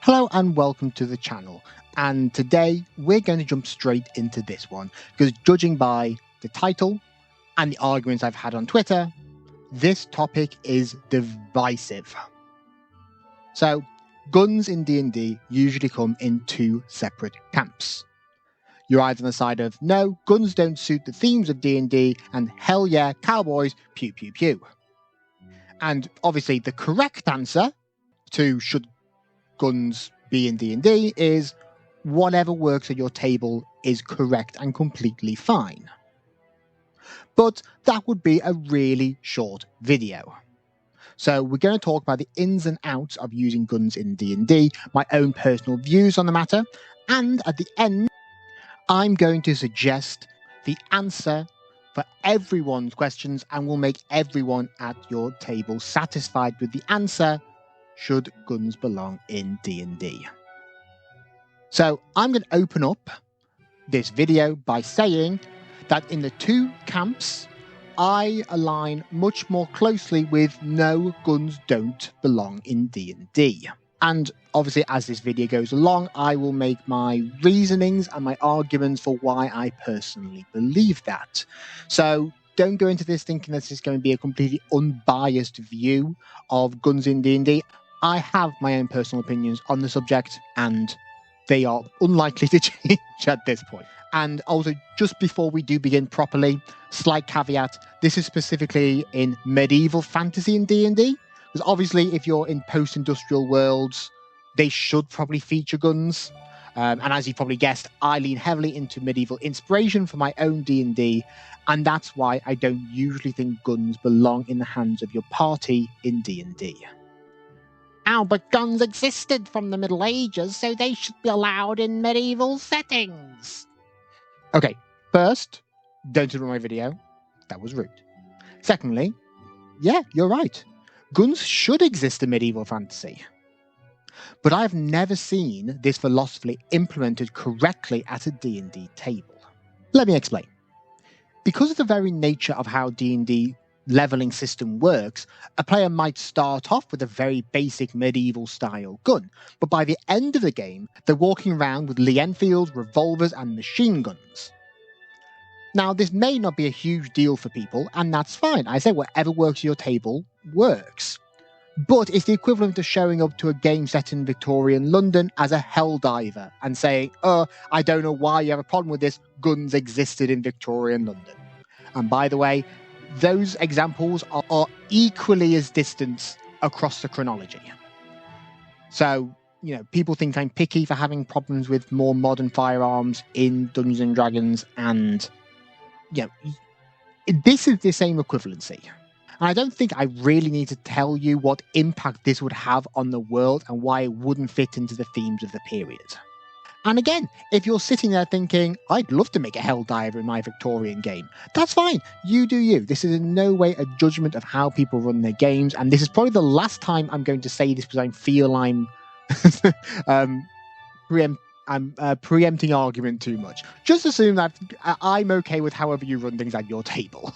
Hello and welcome to the channel, and today we're going to jump straight into this one because judging by the title and the arguments I've had on Twitter, this topic is divisive. So, guns in D&D usually come in two separate camps. You're either on the side of no, guns don't suit the themes of D&D, and hell yeah, cowboys, pew pew pew. And obviously the correct answer to should guns be in D&D is whatever works at your table is correct and completely fine. But that would be a really short video. So we're going to talk about the ins and outs of using guns in D&D, my own personal views on the matter, and at the end, I'm going to suggest the answer for everyone's questions and will make everyone at your table satisfied with the answer. Should guns belong in D&D? So I'm going to open up this video by saying that in the two camps, I align much more closely with no, guns don't belong in D&D. And obviously, as this video goes along, I will make my reasonings and my arguments for why I personally believe that. So don't go into this thinking this is going to be a completely unbiased view of guns in D&D. I have my own personal opinions on the subject, and they are unlikely to change at this point. And also, just before we do begin properly, slight caveat, this is specifically in medieval fantasy in D&D, because obviously if you're in post-industrial worlds, they should probably feature guns. And as you probably guessed, I lean heavily into medieval inspiration for my own D&D, and that's why I don't usually think guns belong in the hands of your party in D&D. Oh, but guns existed from the Middle Ages, so they should be allowed in medieval settings. Okay, first, don't interrupt my video. That was rude. Secondly, yeah, you're right. Guns should exist in medieval fantasy. But I've never seen this philosophy implemented correctly at a D&D table. Let me explain. Because of the very nature of how D&D leveling system works, a player might start off with a very basic medieval style gun, but by the end of the game, they're walking around with Lee Enfields, revolvers, and machine guns. Now, this may not be a huge deal for people, and that's fine. I say whatever works at your table works. But it's the equivalent of showing up to a game set in Victorian London as a helldiver and saying, I don't know why you have a problem with this, guns existed in Victorian London. And by the way, those examples are equally as distant across the chronology. So, people think I'm picky for having problems with more modern firearms in Dungeons and Dragons, and, this is the same equivalency. And I don't think I really need to tell you what impact this would have on the world and why it wouldn't fit into the themes of the period. And again, if you're sitting there thinking, I'd love to make a helldiver in my Victorian game, that's fine. You do you. This is in no way a judgment of how people run their games. And this is probably the last time I'm going to say this because I feel I'm preempting argument too much. Just assume that I'm okay with however you run things at your table.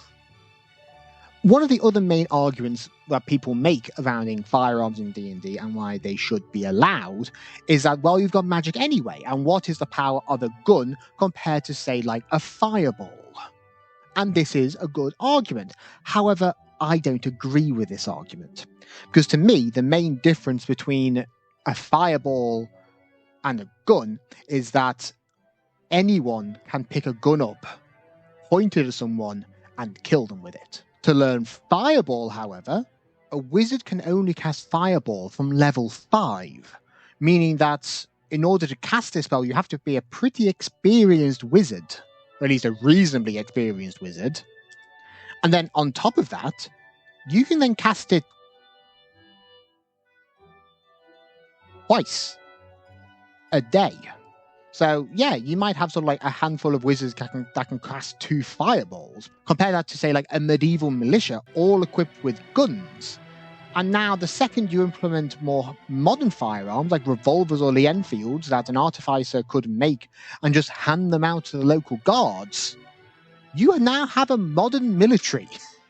One of the other main arguments that people make surrounding firearms in D&D and why they should be allowed is that, well, you've got magic anyway, and what is the power of a gun compared to, say, like a fireball? And this is a good argument. However, I don't agree with this argument. Because to me, the main difference between a fireball and a gun is that anyone can pick a gun up, point it at someone, and kill them with it. To learn Fireball, however, a wizard can only cast Fireball from level 5, meaning that in order to cast this spell, you have to be a pretty experienced wizard, or at least a reasonably experienced wizard. And then on top of that, you can then cast it twice a day. So, yeah, you might have sort of like a handful of wizards that can cast 2 fireballs. Compare that to, say, like a medieval militia, all equipped with guns. And now the second you implement more modern firearms, like revolvers or Lee Enfields, that an artificer could make and just hand them out to the local guards, you now have a modern military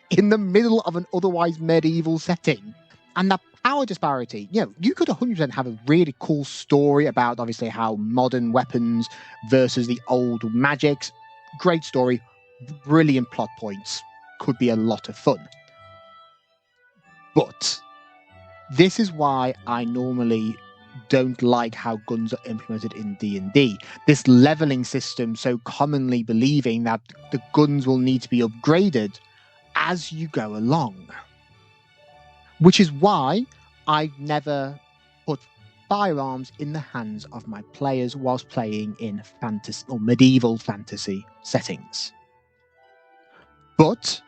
in the middle of an otherwise medieval setting. And that power disparity, you could 100% have a really cool story about obviously how modern weapons versus the old magics. Great story, brilliant plot points, could be a lot of fun. But this is why I normally don't like how guns are implemented in D&D. This leveling system, so commonly believing that the guns will need to be upgraded as you go along. Which is why I've never put firearms in the hands of my players whilst playing in fantasy or medieval fantasy settings. But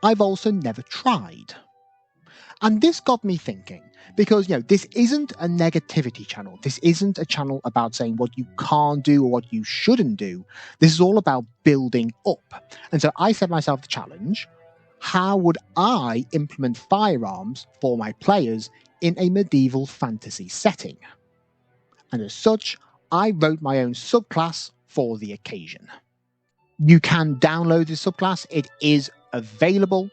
I've also never tried. And this got me thinking, because, this isn't a negativity channel. This isn't a channel about saying what you can't do or what you shouldn't do. This is all about building up. And so I set myself the challenge: how would I implement firearms for my players in a medieval fantasy setting? And as such, I wrote my own subclass for the occasion. You can download the subclass. It is available.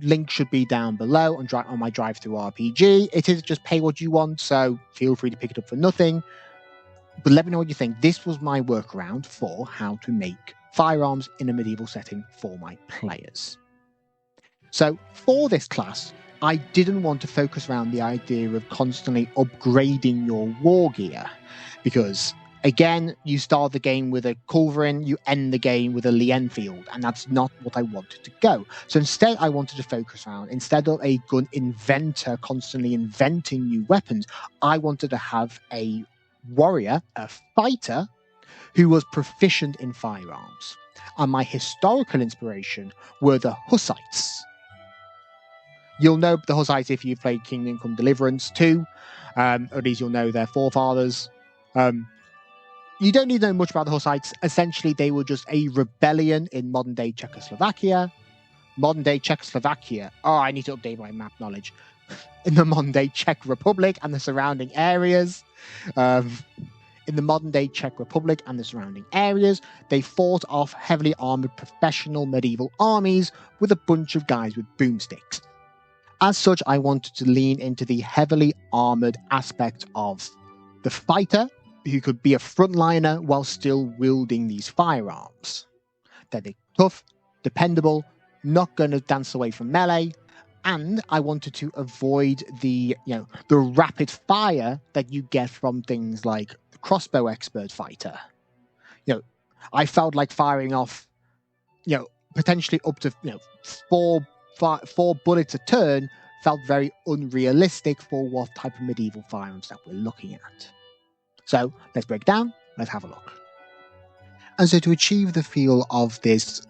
Link should be down below on my drive-through RPG. It is just pay what you want, so feel free to pick it up for nothing. But let me know what you think. This was my workaround for how to make firearms in a medieval setting for my players. So for this class, I didn't want to focus around the idea of constantly upgrading your war gear, because again, you start the game with a culverin, you end the game with a Lee Enfield, and that's not what I wanted to go. So instead, I wanted to focus around, instead of a gun inventor constantly inventing new weapons, I wanted to have a warrior, a fighter, who was proficient in firearms. And my historical inspiration were the Hussites. You'll know the Hussites if you've played Kingdom Come Deliverance 2, or at least you'll know their forefathers. You don't need to know much about the Hussites. Essentially, they were just a rebellion in modern-day Czechoslovakia. Modern-day Czechoslovakia. Oh, I need to update my map knowledge. In the modern-day Czech Republic and the surrounding areas. In the modern-day Czech Republic and the surrounding areas, they fought off heavily armoured professional medieval armies with a bunch of guys with boomsticks. As such, I wanted to lean into the heavily armoured aspect of the fighter, who could be a frontliner while still wielding these firearms. They're tough, dependable, not going to dance away from melee, and I wanted to avoid the rapid fire that you get from things like the crossbow expert fighter. I felt like firing off, potentially up to four bullets a turn felt very unrealistic for what type of medieval firearms that we're looking at. So let's break down, let's have a look. And so to achieve the feel of this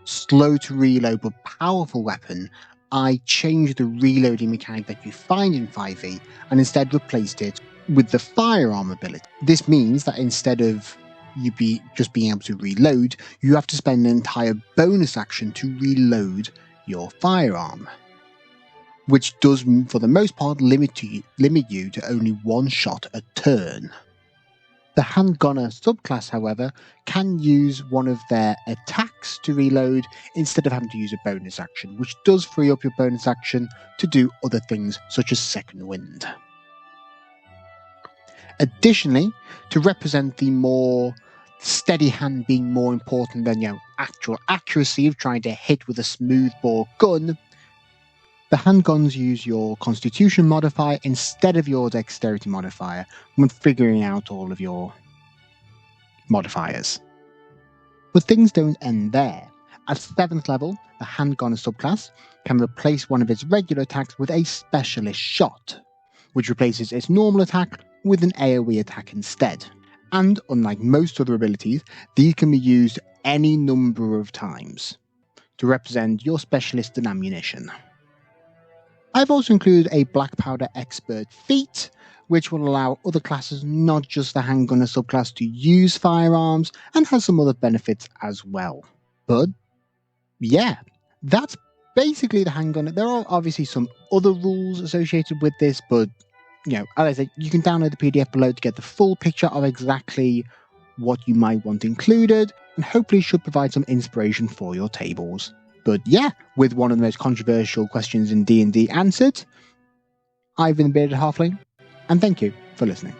slow to reload but powerful weapon, I changed the reloading mechanic that you find in 5e and instead replaced it with the firearm ability. This means that instead of just being able to reload, you have to spend an entire bonus action to reload your firearm, which does, for the most part, limit you to only one shot a turn. The Handgonner subclass, however, can use one of their attacks to reload instead of having to use a bonus action, which does free up your bonus action to do other things such as Second Wind. Additionally, to represent the more steady hand being more important than actual accuracy of trying to hit with a smoothbore gun, the handguns use your constitution modifier instead of your dexterity modifier when figuring out all of your modifiers. But things don't end there. At 7th level, the handgunner subclass can replace one of its regular attacks with a specialist shot, which replaces its normal attack with an AoE attack instead. And unlike most other abilities, these can be used any number of times to represent your specialist and ammunition. I've also included a black powder expert feat, which will allow other classes, not just the handgunner subclass, to use firearms and has some other benefits as well. But yeah, that's basically the handgunner. There are obviously some other rules associated with this, but as I said, you can download the PDF below to get the full picture of exactly what you might want included, and hopefully should provide some inspiration for your tables. But yeah, with one of the most controversial questions in D&D answered, I've been the Bearded Halfling, and thank you for listening.